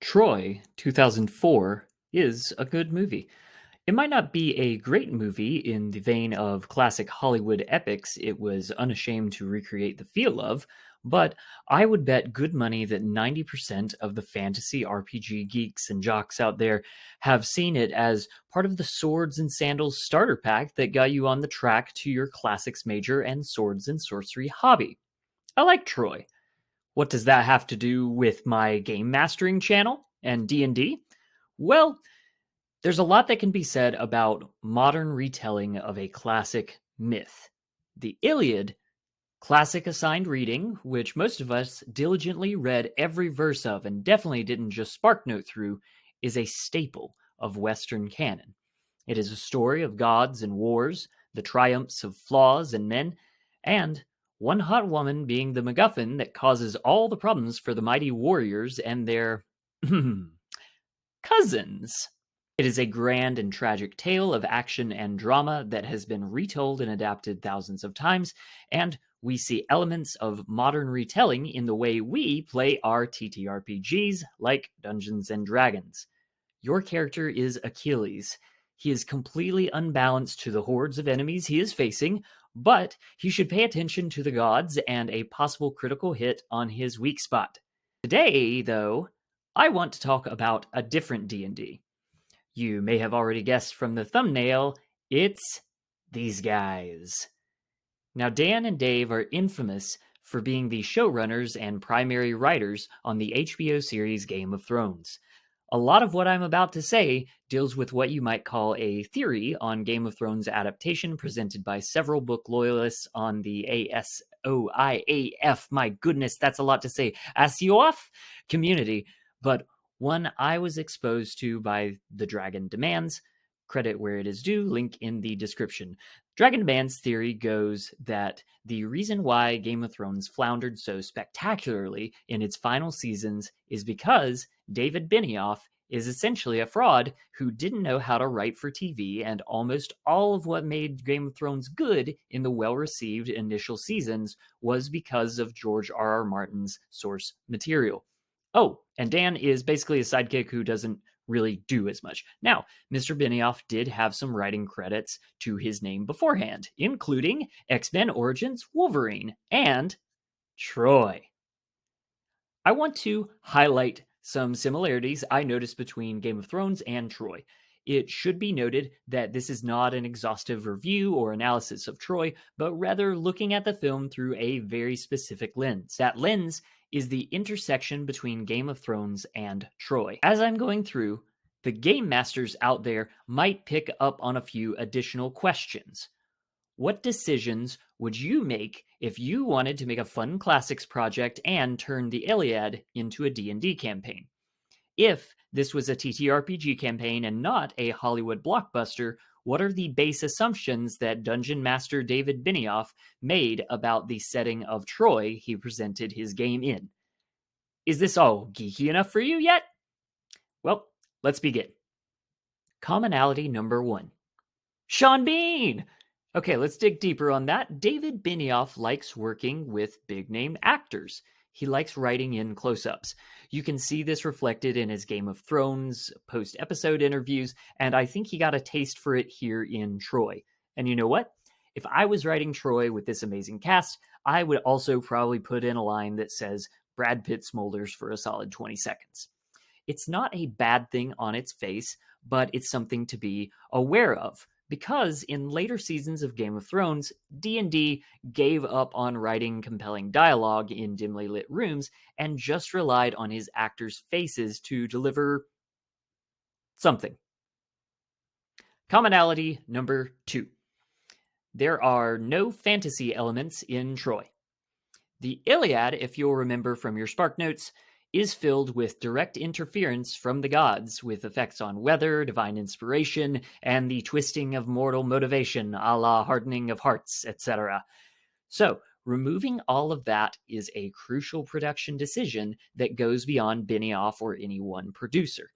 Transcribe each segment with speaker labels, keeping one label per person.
Speaker 1: Troy 2004 is a good movie. It might not be a great movie in the vein of classic Hollywood epics it was unashamed to recreate the feel of, but I would bet good money that 90% of the fantasy RPG geeks and jocks out there have seen it as part of the Swords and Sandals starter pack that got you on the track to your classics major and swords and sorcery hobby. I like Troy. What does that have to do with my game mastering channel and D&D? Well, there's a lot that can be said about modern retelling of a classic myth. The Iliad, classic assigned reading, which most of us diligently read every verse of and definitely didn't just spark note through, is a staple of Western canon. It is a story of gods and wars, the triumphs of flaws and men, and one hot woman being the MacGuffin that causes all the problems for the mighty warriors and their cousins. It is a grand and tragic tale of action and drama that has been retold and adapted thousands of times, and we see elements of modern retelling in the way we play our TTRPGs like Dungeons and Dragons. Your character is Achilles. He is completely unbalanced to the hordes of enemies he is facing, but he should pay attention to the gods and a possible critical hit on his weak spot. Today, though, I want to talk about a different D&D. You may have already guessed from the thumbnail, it's these guys. Now, Dan and Dave are infamous for being the showrunners and primary writers on the HBO series Game of Thrones. A lot of what I'm about to say deals with what you might call a theory on Game of Thrones adaptation presented by several book loyalists on the ASOIAF, my goodness, that's a lot to say, ASIOF community, but one I was exposed to by The Dragon Demands. Credit where it is due, link in the description. Dragon Demands' theory goes that the reason why Game of Thrones floundered so spectacularly in its final seasons is because David Benioff is essentially a fraud who didn't know how to write for TV, and almost all of what made Game of Thrones good in the well-received initial seasons was because of George R.R. Martin's source material. Oh, and Dan is basically a sidekick who doesn't really do as much. Now, Mr. Benioff did have some writing credits to his name beforehand, including X-Men Origins Wolverine and Troy. I want to highlight some similarities I noticed between Game of Thrones and Troy. It should be noted that this is not an exhaustive review or analysis of Troy, but rather looking at the film through a very specific lens. That lens is the intersection between Game of Thrones and Troy. As I'm going through, the game masters out there might pick up on a few additional questions. What decisions would you make if you wanted to make a fun classics project and turn the Iliad into a D&D campaign? If this was a TTRPG campaign and not a Hollywood blockbuster, what are the base assumptions that Dungeon Master David Benioff made about the setting of Troy he presented his game in? Is this all geeky enough for you yet? Well, let's begin. Commonality number 1. Sean Bean! Okay, let's dig deeper on that. David Benioff likes working with big-name actors. He likes writing in close-ups. You can see this reflected in his Game of Thrones post-episode interviews, and I think he got a taste for it here in Troy. And you know what? If I was writing Troy with this amazing cast, I would also probably put in a line that says, Brad Pitt smolders for a solid 20 seconds. It's not a bad thing on its face, but it's something to be aware of. Because in later seasons of Game of Thrones, D&D gave up on writing compelling dialogue in dimly lit rooms and just relied on his actors' faces to deliver something. Commonality number 2. There are no fantasy elements in Troy. The Iliad, if you'll remember from your Spark Notes, is filled with direct interference from the gods, with effects on weather, divine inspiration, and the twisting of mortal motivation, a la hardening of hearts, etc. So, removing all of that is a crucial production decision that goes beyond Benioff or any one producer.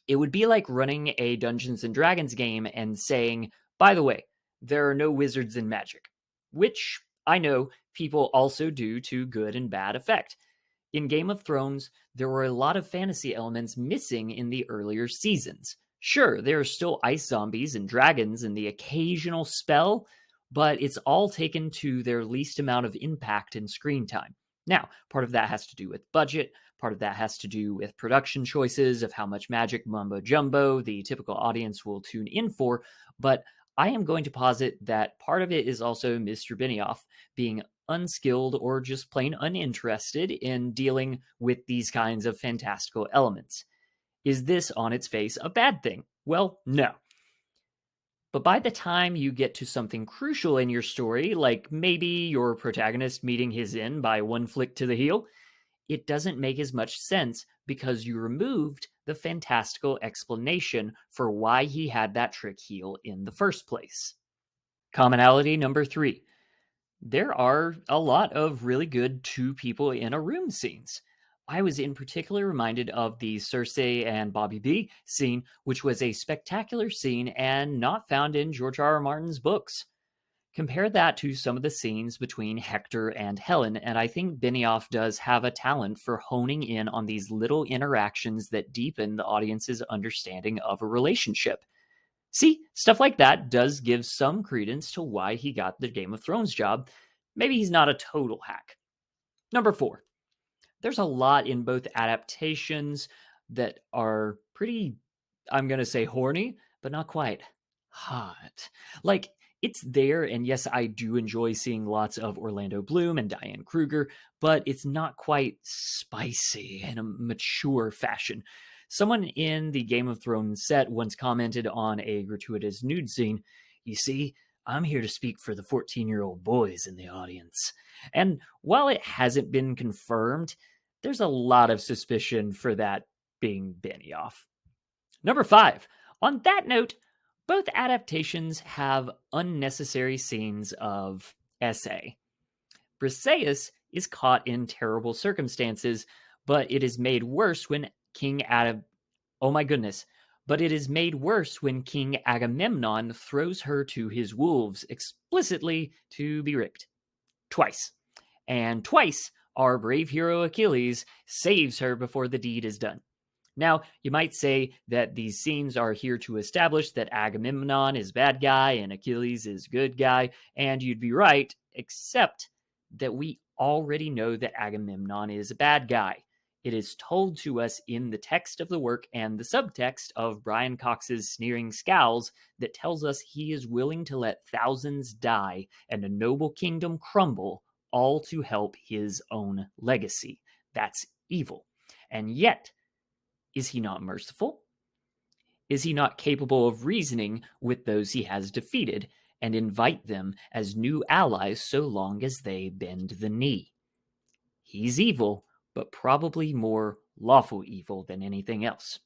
Speaker 1: It would be like running a Dungeons and Dragons game and saying, by the way, there are no wizards in Magic, which I know people also do to good and bad effect. In Game of Thrones, there were a lot of fantasy elements missing in the earlier seasons. Sure, there are still ice zombies and dragons and the occasional spell, but it's all taken to their least amount of impact in screen time. Now, part of that has to do with budget, part of that has to do with production choices of how much magic mumbo jumbo the typical audience will tune in for, but I am going to posit that part of it is also Mr. Benioff being unskilled or just plain uninterested in dealing with these kinds of fantastical elements. Is this on its face a bad thing? Well, no. But by the time you get to something crucial in your story, like maybe your protagonist meeting his end by one flick to the heel, it doesn't make as much sense because you removed the fantastical explanation for why he had that trick heel in the first place. Commonality number 3. There are a lot of really good two people in a room scenes. I was in particular reminded of the Cersei and Bobby B scene, which was a spectacular scene and not found in George R. R. Martin's books. Compare that to some of the scenes between Hector and Helen, and I think Benioff does have a talent for honing in on these little interactions that deepen the audience's understanding of a relationship. See, stuff like that does give some credence to why he got the Game of Thrones job. Maybe he's not a total hack. Number 4, there's a lot in both adaptations that are pretty, I'm going to say horny, but not quite hot. Like, it's there, and yes, I do enjoy seeing lots of Orlando Bloom and Diane Kruger, but it's not quite spicy in a mature fashion. Someone in the Game of Thrones set once commented on a gratuitous nude scene, "You see, I'm here to speak for the 14-year-old boys in the audience." And while it hasn't been confirmed, there's a lot of suspicion for that being Benioff. Number 5. On that note, both adaptations have unnecessary scenes of SA. Briseis is caught in terrible circumstances, but it is made worse when King Adam. Oh my goodness. But it is made worse when King Agamemnon throws her to his wolves explicitly to be raped. Twice. And twice, our brave hero Achilles saves her before the deed is done. Now, you might say that these scenes are here to establish that Agamemnon is bad guy and Achilles is good guy, and you'd be right, except that we already know that Agamemnon is a bad guy. It is told to us in the text of the work and the subtext of Brian Cox's sneering scowls that tells us he is willing to let thousands die and a noble kingdom crumble, all to help his own legacy. That's evil. And yet, is he not merciful? Is he not capable of reasoning with those he has defeated and invite them as new allies so long as they bend the knee? He's evil, but probably more lawful evil than anything else.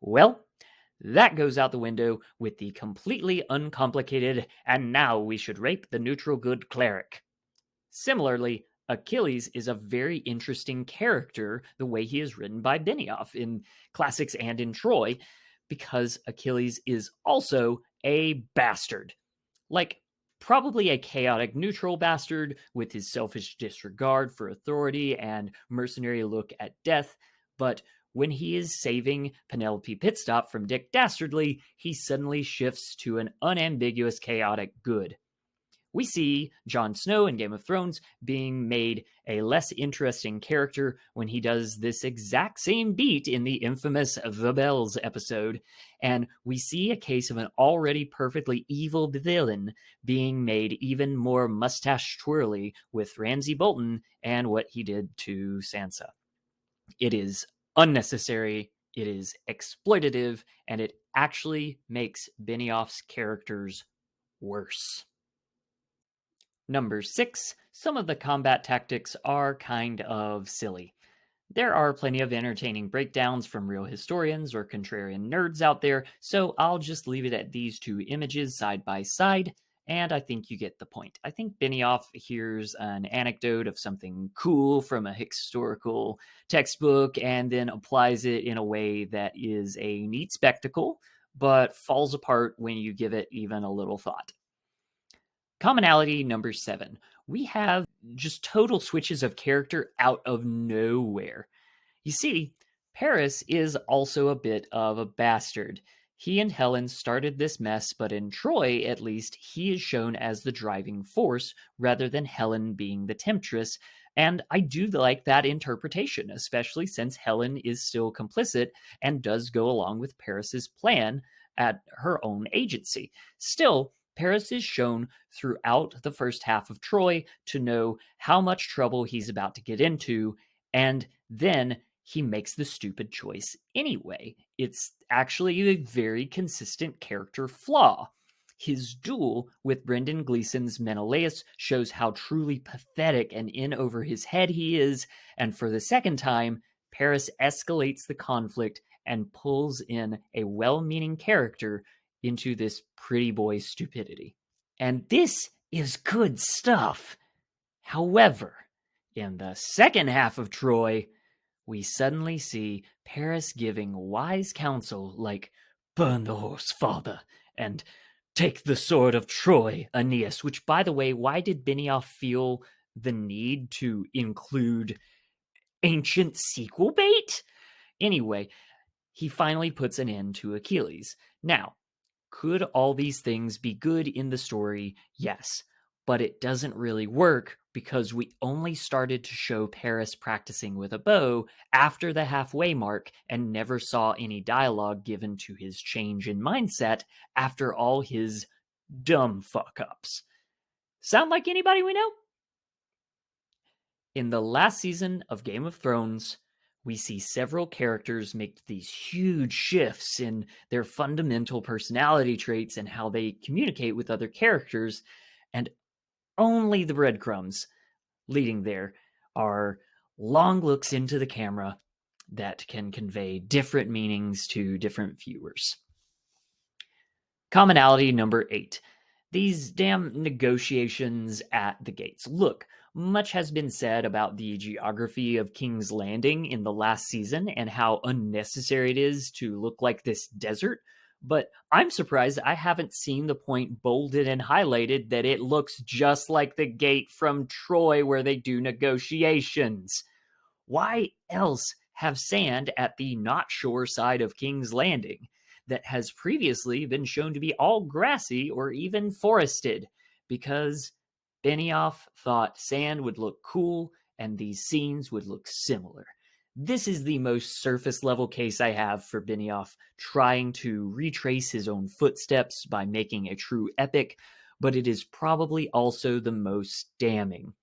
Speaker 1: Well, that goes out the window with the completely uncomplicated, "and now we should rape the neutral good cleric." Similarly, Achilles is a very interesting character the way he is written by Benioff in classics and in Troy, because Achilles is also a bastard. Like, probably a chaotic neutral bastard with his selfish disregard for authority and mercenary look at death, but when he is saving Penelope Pitstop from Dick Dastardly, he suddenly shifts to an unambiguous chaotic good. We see Jon Snow in Game of Thrones being made a less interesting character when he does this exact same beat in the infamous The Bells episode, and we see a case of an already perfectly evil villain being made even more mustache twirly with Ramsay Bolton and what he did to Sansa. It is unnecessary, it is exploitative, and it actually makes Benioff's characters worse. Number 6, some of the combat tactics are kind of silly. There are plenty of entertaining breakdowns from real historians or contrarian nerds out there, so I'll just leave it at these two images side by side, and I think you get the point. I think Benioff hears an anecdote of something cool from a historical textbook and then applies it in a way that is a neat spectacle, but falls apart when you give it even a little thought. Commonality number 7. we have just total switches of character out of nowhere. You see, Paris is also a bit of a bastard. He and Helen started this mess, but in Troy, at least, he is shown as the driving force rather than Helen being the temptress. And I do like that interpretation, especially since Helen is still complicit and does go along with Paris's plan at her own agency. Still, Paris is shown throughout the first half of Troy to know how much trouble he's about to get into, and then he makes the stupid choice anyway. It's actually a very consistent character flaw. His duel with Brendan Gleeson's Menelaus shows how truly pathetic and in over his head he is, and for the second time, Paris escalates the conflict and pulls in a well meaning character into this pretty boy stupidity. And this is good stuff. However, in the second half of Troy, we suddenly see Paris giving wise counsel like, "Burn the horse, father, and take the sword of Troy, Aeneas," which, by the way, why did Benioff feel the need to include ancient sequel bait? Anyway, he finally puts an end to Achilles. Now, could all these things be good in the story? Yes. But it doesn't really work because we only started to show Paris practicing with a bow after the halfway mark and never saw any dialogue given to his change in mindset after all his dumb fuck ups. Sound like anybody we know? In the last season of Game of Thrones, we see several characters make these huge shifts in their fundamental personality traits and how they communicate with other characters, and only the breadcrumbs leading there are long looks into the camera that can convey different meanings to different viewers. Commonality number 8. These damn negotiations at the gates. Look, much has been said about the geography of King's Landing in the last season and how unnecessary it is to look like this desert, but I'm surprised I haven't seen the point bolded and highlighted that it looks just like the gate from Troy where they do negotiations. Why else have sand at the not shore side of King's Landing that has previously been shown to be all grassy or even forested? Because Benioff thought sand would look cool and these scenes would look similar. This is the most surface level case I have for Benioff trying to retrace his own footsteps by making a true epic, but it is probably also the most damning.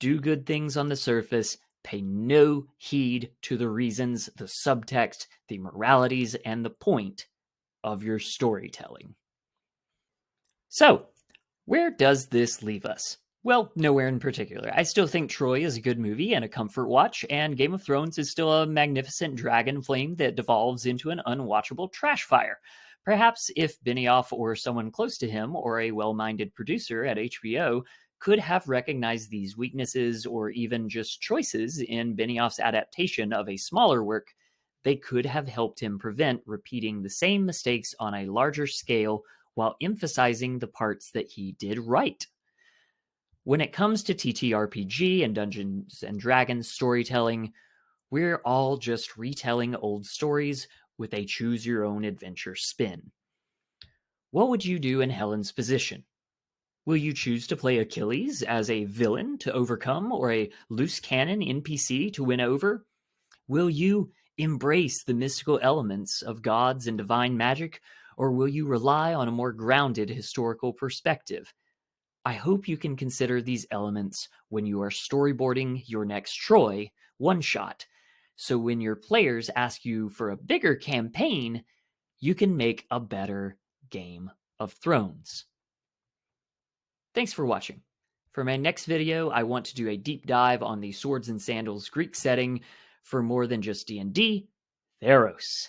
Speaker 1: Do good things on the surface, pay no heed to the reasons, the subtext, the moralities, and the point of your storytelling. So, where does this leave us? Well, nowhere in particular. I still think Troy is a good movie and a comfort watch, and Game of Thrones is still a magnificent dragon flame that devolves into an unwatchable trash fire. Perhaps if Benioff or someone close to him or a well-minded producer at HBO could have recognized these weaknesses or even just choices in Benioff's adaptation of a smaller work, they could have helped him prevent repeating the same mistakes on a larger scale while emphasizing the parts that he did right. When it comes to TTRPG and Dungeons and Dragons storytelling, we're all just retelling old stories with a choose-your-own-adventure spin. What would you do in Helen's position? Will you choose to play Achilles as a villain to overcome or a loose cannon NPC to win over? Will you embrace the mystical elements of gods and divine magic, or will you rely on a more grounded historical perspective? I hope you can consider these elements when you are storyboarding your next Troy one-shot, so when your players ask you for a bigger campaign, you can make a better Game of Thrones. Thanks for watching. For my next video, I want to do a deep dive on the Swords and Sandals Greek setting for more than just D&D, Theros.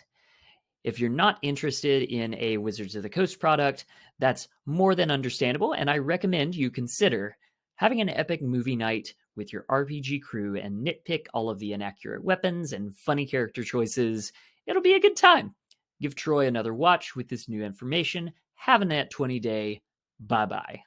Speaker 1: If you're not interested in a Wizards of the Coast product, that's more than understandable, and I recommend you consider having an epic movie night with your RPG crew and nitpick all of the inaccurate weapons and funny character choices. It'll be a good time. Give Troy another watch with this new information. Have a Nat 20 day. Bye-bye.